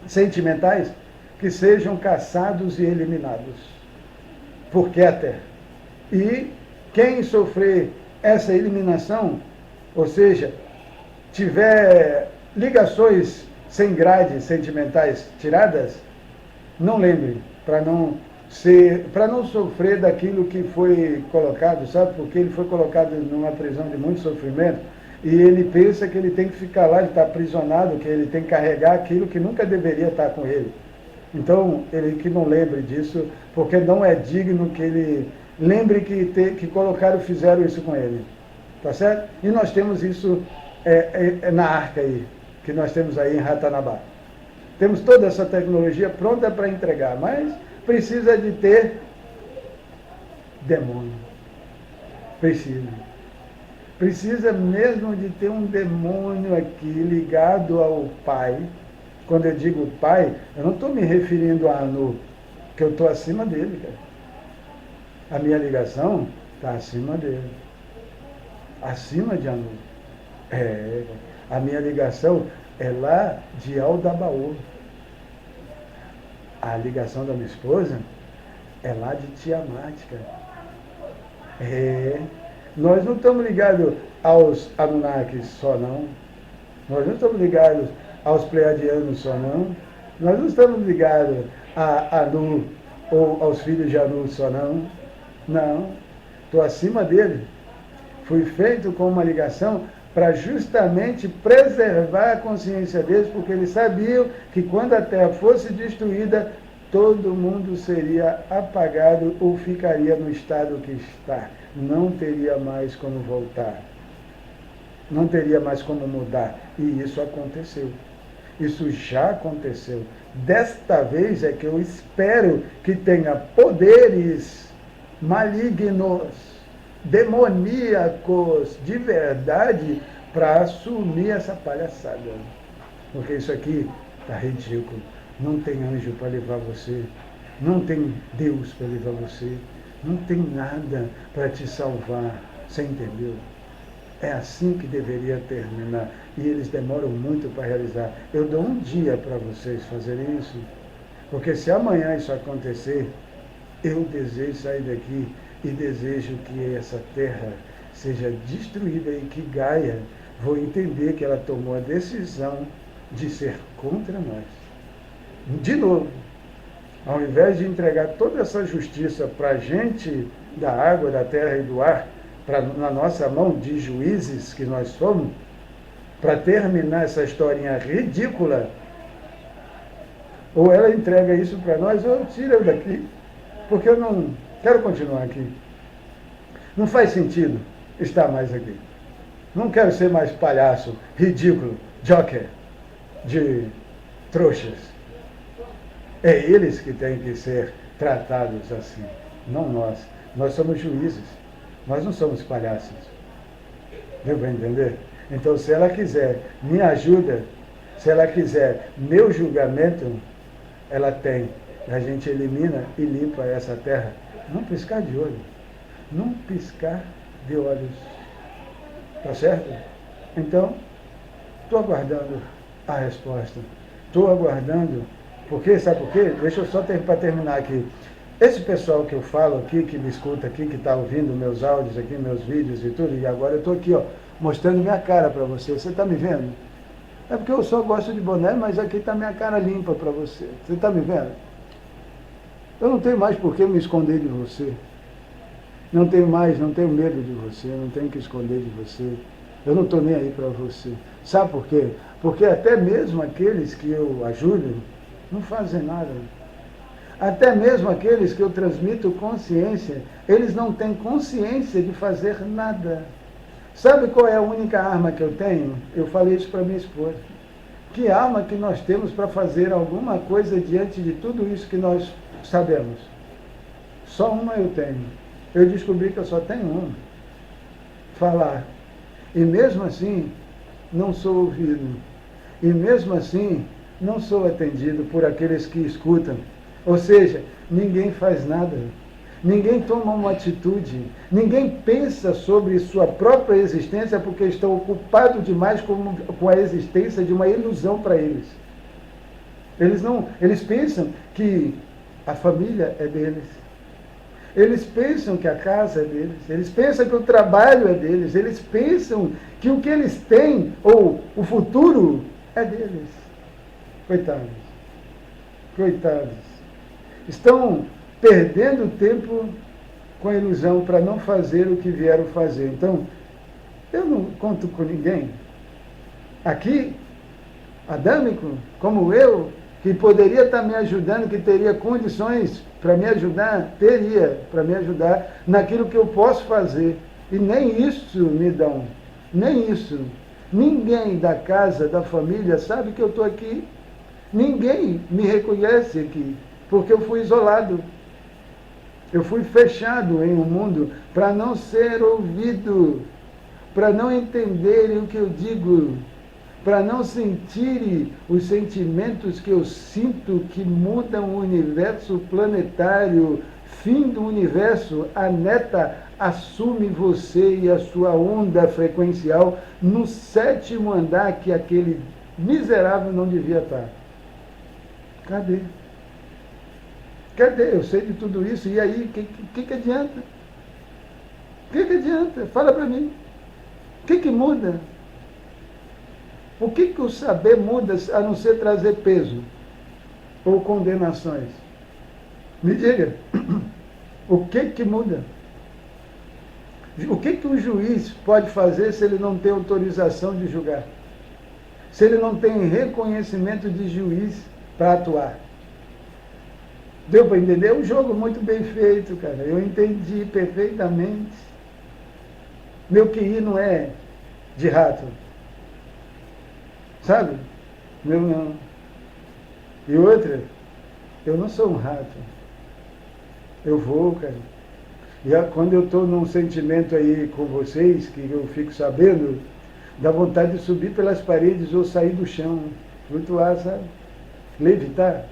sentimentais, que sejam caçados e eliminados por Keter. E quem sofrer essa eliminação, ou seja, tiver ligações sem grade sentimentais tiradas, não lembre, para não sofrer daquilo que foi colocado, sabe? Porque ele foi colocado numa prisão de muito sofrimento, e ele pensa que ele tem que ficar lá, ele está aprisionado, que ele tem que carregar aquilo que nunca deveria estar com ele. Então, ele que não lembre disso, porque não é digno que ele lembre que colocaram e fizeram isso com ele. Tá certo? E nós temos isso na arca aí, que nós temos aí em Ratanabá. Temos toda essa tecnologia pronta para entregar, mas precisa de ter demônio. Precisa mesmo de ter um demônio aqui ligado ao Pai. Quando eu digo Pai, eu não estou me referindo a Anu, que eu estou acima dele, cara. A minha ligação está acima dele. Acima de Anu. A minha ligação é lá de Aldabaú. A ligação da minha esposa é lá de Tiamat, cara. Nós não estamos ligados aos Anunnakis só, não. Nós não estamos ligados aos Pleiadianos só, não. Nós não estamos ligados a Anu ou aos filhos de Anu só, não. Não. Estou acima dele. Fui feito com uma ligação para justamente preservar a consciência deles, porque eles sabiam que quando a Terra fosse destruída, todo mundo seria apagado ou ficaria no estado que está. Não teria mais como voltar. Não teria mais como mudar. E isso aconteceu. Isso já aconteceu. Desta vez é que eu espero que tenha poderes malignos, demoníacos, de verdade, para assumir essa palhaçada. Porque isso aqui está ridículo. Não tem anjo para levar você. Não tem Deus para levar você. Não tem nada para te salvar. Você entendeu? É assim que deveria terminar. E eles demoram muito para realizar. Eu dou um dia para vocês fazerem isso. Porque se amanhã isso acontecer, eu desejo sair daqui e desejo que essa terra seja destruída e que Gaia vou entender que ela tomou a decisão de ser contra nós. De novo, ao invés de entregar toda essa justiça para a gente da água, da terra e do ar, na nossa mão de juízes que nós somos, para terminar essa historinha ridícula, ou ela entrega isso para nós, ou tira eu daqui, porque eu não quero continuar aqui. Não faz sentido estar mais aqui. Não quero ser mais palhaço, ridículo, joker, de trouxas. É eles que têm que ser tratados assim, não nós. Nós somos juízes, nós não somos palhaços. Deu para entender? Então, se ela quiser minha ajuda, se ela quiser meu julgamento, ela tem. A gente elimina e limpa essa terra. Num piscar de olho. Num piscar de olhos. Tá certo? Então, estou aguardando a resposta. Estou aguardando. Porque, sabe por quê? Deixa eu só para terminar aqui. Esse pessoal que eu falo aqui, que me escuta aqui, que está ouvindo meus áudios aqui, meus vídeos e tudo, e agora eu estou aqui, ó, mostrando minha cara para você. Você está me vendo? É porque eu só gosto de boné, mas aqui está minha cara limpa para você. Você está me vendo? Eu não tenho mais por que me esconder de você. Não tenho medo de você, não tenho que esconder de você. Eu não estou nem aí para você. Sabe por quê? Porque até mesmo aqueles que eu ajudo não fazem nada. Até mesmo aqueles que eu transmito consciência, eles não têm consciência de fazer nada. Sabe qual é a única arma que eu tenho? Eu falei isso para minha esposa. Que arma que nós temos para fazer alguma coisa diante de tudo isso que nós sabemos? Só uma eu tenho. Eu descobri que eu só tenho uma. Falar. E mesmo assim, não sou ouvido. E mesmo assim, não sou atendido por aqueles que escutam. Ou seja, ninguém faz nada. Ninguém toma uma atitude. Ninguém pensa sobre sua própria existência porque estão ocupados demais com a existência de uma ilusão para eles. Eles pensam que a família é deles. Eles pensam que a casa é deles. Eles pensam que o trabalho é deles. Eles pensam que o que eles têm, ou o futuro, é deles. Coitados. Coitados. Estão perdendo tempo com a ilusão para não fazer o que vieram fazer. Então, eu não conto com ninguém. Aqui, adâmico, como eu, que poderia estar me ajudando, que teria condições para me ajudar, teria para me ajudar naquilo que eu posso fazer. E nem isso me dão. Nem isso. Ninguém da casa, da família, sabe que eu estou aqui. Ninguém me reconhece aqui, porque eu fui isolado. Eu fui fechado em um mundo para não ser ouvido, para não entenderem o que eu digo, para não sentirem os sentimentos que eu sinto que mudam o universo planetário, fim do universo, a neta assume você e a sua onda frequencial no 7º andar que aquele miserável não devia estar. Cadê? Cadê? Eu sei de tudo isso, e aí, o que adianta? O que adianta? Fala para mim. O que muda? O que o saber muda, a não ser trazer peso ou condenações? Me diga, o que muda? O que o juiz pode fazer se ele não tem autorização de julgar? Se ele não tem reconhecimento de juiz para atuar? Deu para entender? É um jogo muito bem feito, cara. Eu entendi perfeitamente. Meu QI não é de rato. Sabe? Meu não. E outra, eu não sou um rato. Eu vou, cara. E quando eu estou num sentimento aí com vocês, que eu fico sabendo, dá vontade de subir pelas paredes ou sair do chão, flutuar, sabe? Levitar.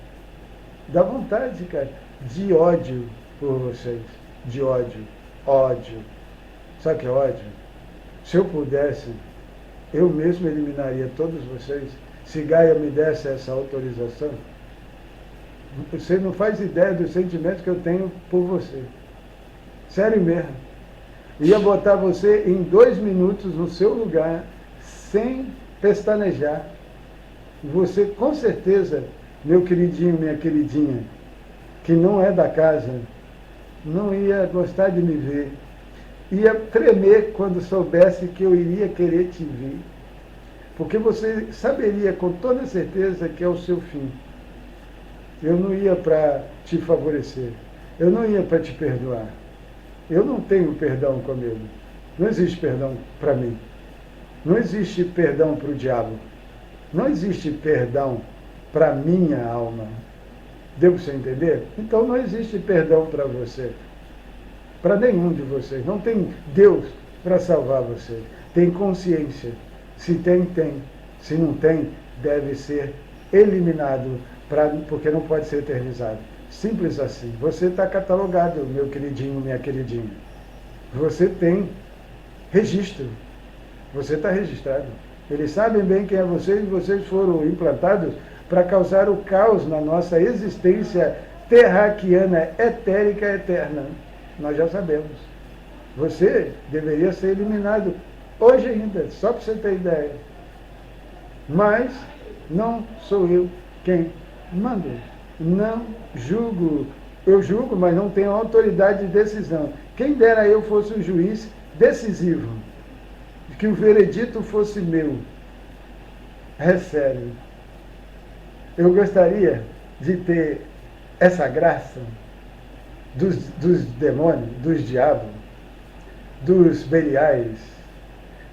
Dá vontade, cara, de ódio por vocês. De ódio. Ódio. Sabe o que é ódio? Se eu pudesse, eu mesmo eliminaria todos vocês. Se Gaia me desse essa autorização, você não faz ideia dos sentimentos que eu tenho por você. Sério mesmo. Ia botar você em 2 minutos no seu lugar, sem pestanejar. Você, com certeza, meu queridinho, minha queridinha, que não é da casa, não ia gostar de me ver. Ia tremer quando soubesse que eu iria querer te ver. Porque você saberia com toda certeza que é o seu fim. Eu não ia para te favorecer. Eu não ia para te perdoar. Eu não tenho perdão comigo. Não existe perdão para mim. Não existe perdão para o diabo. Não existe perdão para a minha alma. Deu para você entender? Então não existe perdão para você. Para nenhum de vocês. Não tem Deus para salvar você. Tem consciência. Se tem, tem. Se não tem, deve ser eliminado, porque não pode ser eternizado. Simples assim. Você está catalogado, meu queridinho, minha queridinha. Você tem registro. Você está registrado. Eles sabem bem quem é você e vocês foram implantados para causar o caos na nossa existência terraquiana, etérica, eterna. Nós já sabemos. Você deveria ser eliminado hoje ainda, só para você ter ideia. Mas não sou eu quem manda. Não julgo. Eu julgo, mas não tenho autoridade de decisão. Quem dera eu fosse o juiz decisivo, que o veredito fosse meu. É sério. Eu gostaria de ter essa graça dos demônios, dos diabos, dos beliais,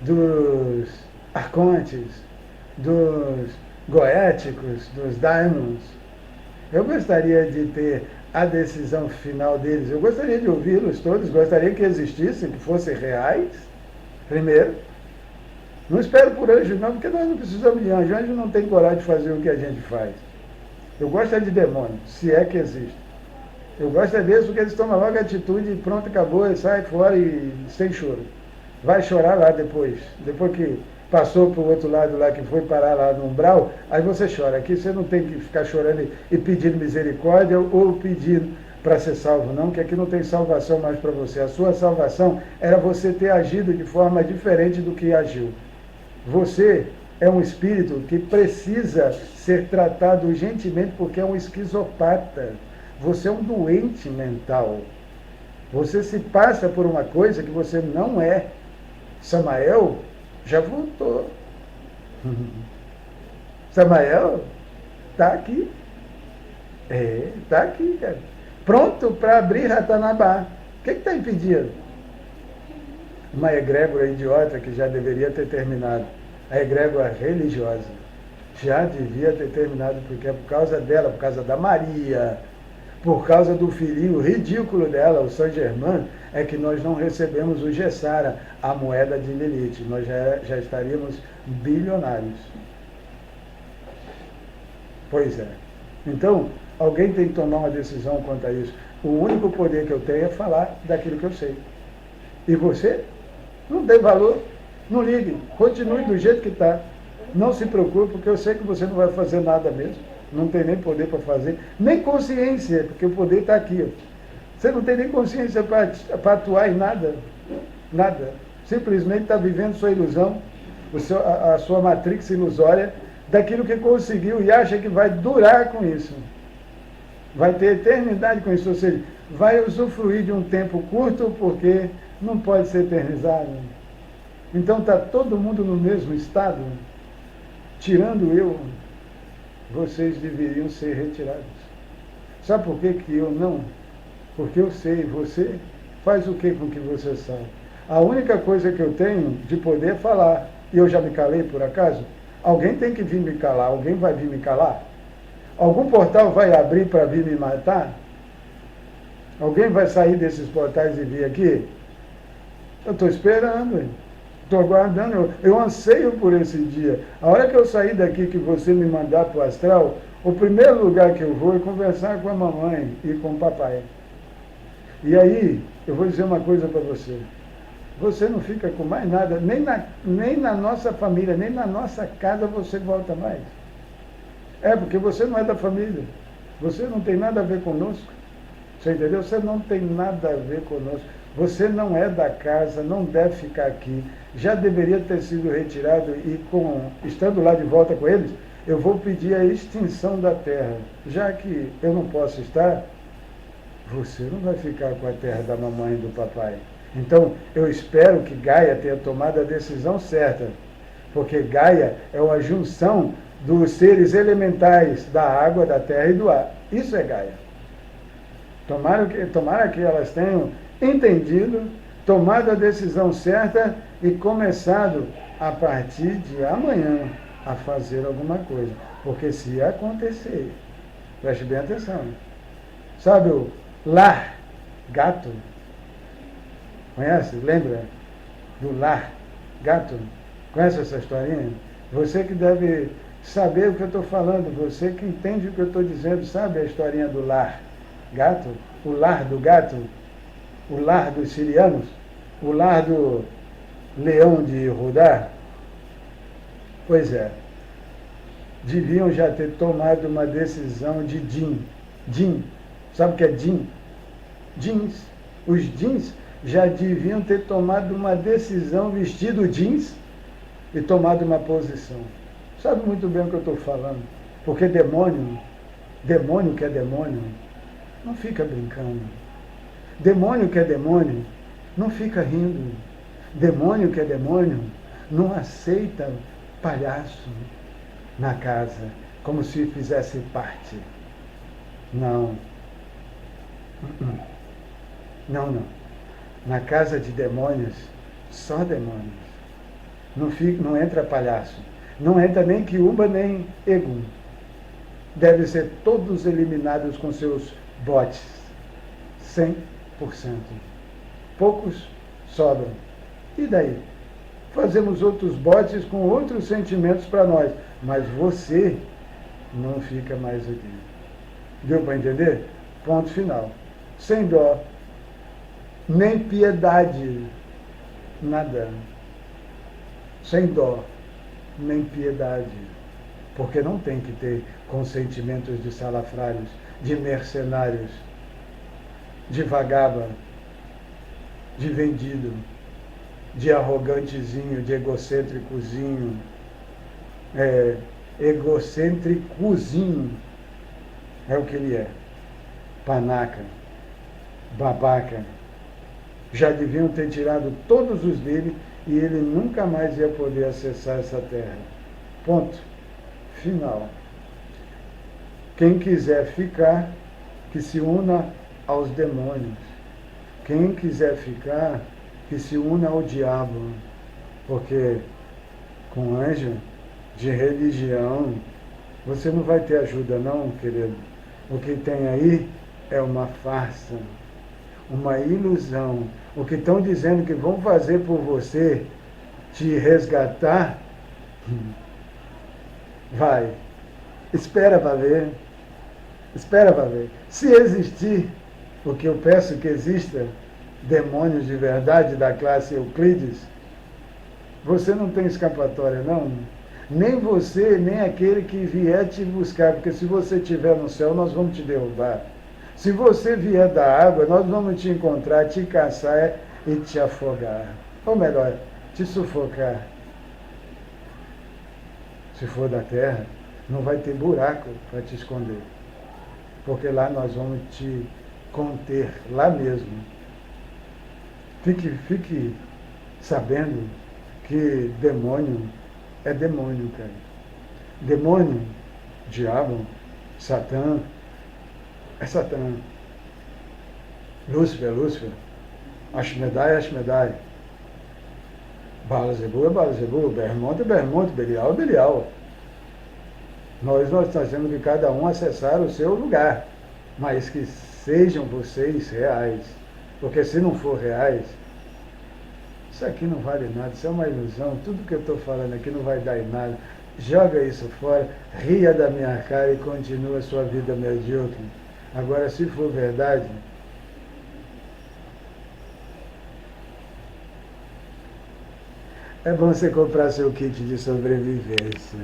dos arcontes, dos goéticos, dos daimons. Eu gostaria de ter a decisão final deles. Eu gostaria de ouvi-los todos, gostaria que existissem, que fossem reais, primeiro. Não espero por anjo não, porque nós não precisamos de anjo. Anjo não tem coragem de fazer o que a gente faz. Eu gosto é de demônio, se é que existe. Eu gosto é deles porque eles tomam logo a atitude e pronto, acabou, e sai fora e sem choro. Vai chorar lá depois que passou para o outro lado lá, que foi parar lá no umbral, aí você chora. Aqui você não tem que ficar chorando e pedindo misericórdia ou pedindo para ser salvo, não, que aqui não tem salvação mais para você. A sua salvação era você ter agido de forma diferente do que agiu. Você é um espírito que precisa ser tratado urgentemente porque é um esquizopata. Você é um doente mental. Você se passa por uma coisa que você não é. Samael já voltou. Samael está aqui. Está aqui, cara. Pronto para abrir Ratanabá. O que está impedindo? Uma egrégora idiota que já deveria ter terminado. A egrégora religiosa. Já devia ter terminado, porque é por causa dela, por causa da Maria, por causa do filhinho ridículo dela, o Saint Germain, é que nós não recebemos o Gessara, a moeda de Lilith. Nós já estaríamos bilionários. Pois é. Então, alguém tem que tomar uma decisão quanto a isso. O único poder que eu tenho é falar daquilo que eu sei. E você? Não tem valor. Não ligue. Continue do jeito que está. Não se preocupe, porque eu sei que você não vai fazer nada mesmo. Não tem nem poder para fazer, nem consciência, porque o poder está aqui. Você não tem nem consciência para atuar em nada. Nada. Simplesmente está vivendo sua ilusão, a sua matrix ilusória, daquilo que conseguiu e acha que vai durar com isso. Vai ter eternidade com isso. Ou seja, vai usufruir de um tempo curto, porque não pode ser eternizado. Então está todo mundo no mesmo estado, tirando eu. Vocês deveriam ser retirados. Sabe por que eu não? Porque eu sei, você faz o que com o que você sabe? A única coisa que eu tenho de poder é falar. E eu já me calei por acaso? Alguém tem que vir me calar, alguém vai vir me calar? Algum portal vai abrir para vir me matar? Alguém vai sair desses portais e vir aqui? Eu estou esperando, estou aguardando, eu anseio por esse dia. A hora que eu sair daqui, que você me mandar para o astral, o primeiro lugar que eu vou é conversar com a mamãe e com o papai. E aí, eu vou dizer uma coisa para você. Você não fica com mais nada, nem na nossa família, nem na nossa casa você volta mais. Porque você não é da família. Você não tem nada a ver conosco. Você entendeu? Você não tem nada a ver conosco. Você não é da casa, não deve ficar aqui. Já deveria ter sido retirado e, estando lá de volta com eles, eu vou pedir a extinção da terra. Já que eu não posso estar, você não vai ficar com a terra da mamãe e do papai. Então, eu espero que Gaia tenha tomado a decisão certa. porque Gaia é uma junção dos seres elementais da água, da terra e do ar. Isso é Gaia. Tomara que elas tenham entendido, tomado a decisão certa e começado a partir de amanhã a fazer alguma coisa. Porque se acontecer, preste bem atenção, sabe o lar, gato? Conhece? Lembra do lar, gato? Conhece essa historinha? Você que deve saber o que eu estou falando, você que entende o que eu estou dizendo, sabe a historinha do lar, gato? O lar do gato? O lar dos sirianos? O lar do leão de Judá? Pois é, deviam já ter tomado uma decisão de Jin. Sabe o que é Jin? Jeans. Os jeans já deviam ter tomado uma decisão, vestido jeans e tomado uma posição. Sabe muito bem o que eu estou falando. Porque demônio que é demônio, não fica brincando. Demônio que é demônio, não fica rindo. Demônio que é demônio, não aceita palhaço na casa, como se fizesse parte. Não. Não. Na casa de demônios, só demônios. Não entra palhaço. Não entra nem Quiumba, nem Egum. Devem ser todos eliminados com seus botes. 100%. Poucos sobram. E daí? Fazemos outros botes com outros sentimentos para nós. Mas você não fica mais aqui. Deu para entender? Ponto final. Sem dó, nem piedade, nada. Sem dó, nem piedade. Porque não tem que ter consentimentos de salafrários, de mercenários, de vagaba, de vendido, de arrogantezinho, de egocêntricozinho, egocêntricozinho, é o que ele é. Panaca, babaca. Já deviam ter tirado todos os dele e ele nunca mais ia poder acessar essa terra. Ponto. Final. Quem quiser ficar, que se una aos demônios. Quem quiser ficar, que se una ao diabo. Porque com anjo de religião, você não vai ter ajuda não, querido. O que tem aí é uma farsa, uma ilusão. O que estão dizendo que vão fazer por você, te resgatar, vai. Espera para ver. Espera para ver. Se existir, o que eu peço que exista, demônios de verdade da classe Euclides, você não tem escapatória, não. Nem você, nem aquele que vier te buscar, porque se você estiver no céu, nós vamos te derrubar. Se você vier da água, nós vamos te encontrar, te caçar e te afogar. Ou melhor, te sufocar. Se for da terra, não vai ter buraco para te esconder. Porque lá nós vamos te conter, lá mesmo. Fique sabendo que demônio é demônio, cara. Demônio, diabo, Satã, é Satã. Lúcifer é Lúcifer. Ashmedai é Ashmedai. Baal-Zebu é Baal-Zebu. Bermonte é Bermonte. Belial é Belial. Nós temos que cada um acessar o seu lugar. Mas que sejam vocês reais. Porque se não for reais, isso aqui não vale nada, isso é uma ilusão, tudo que eu estou falando aqui não vai dar em nada. Joga isso fora, ria da minha cara e continua a sua vida medíocre. Agora, se for verdade, é bom você comprar seu kit de sobrevivência.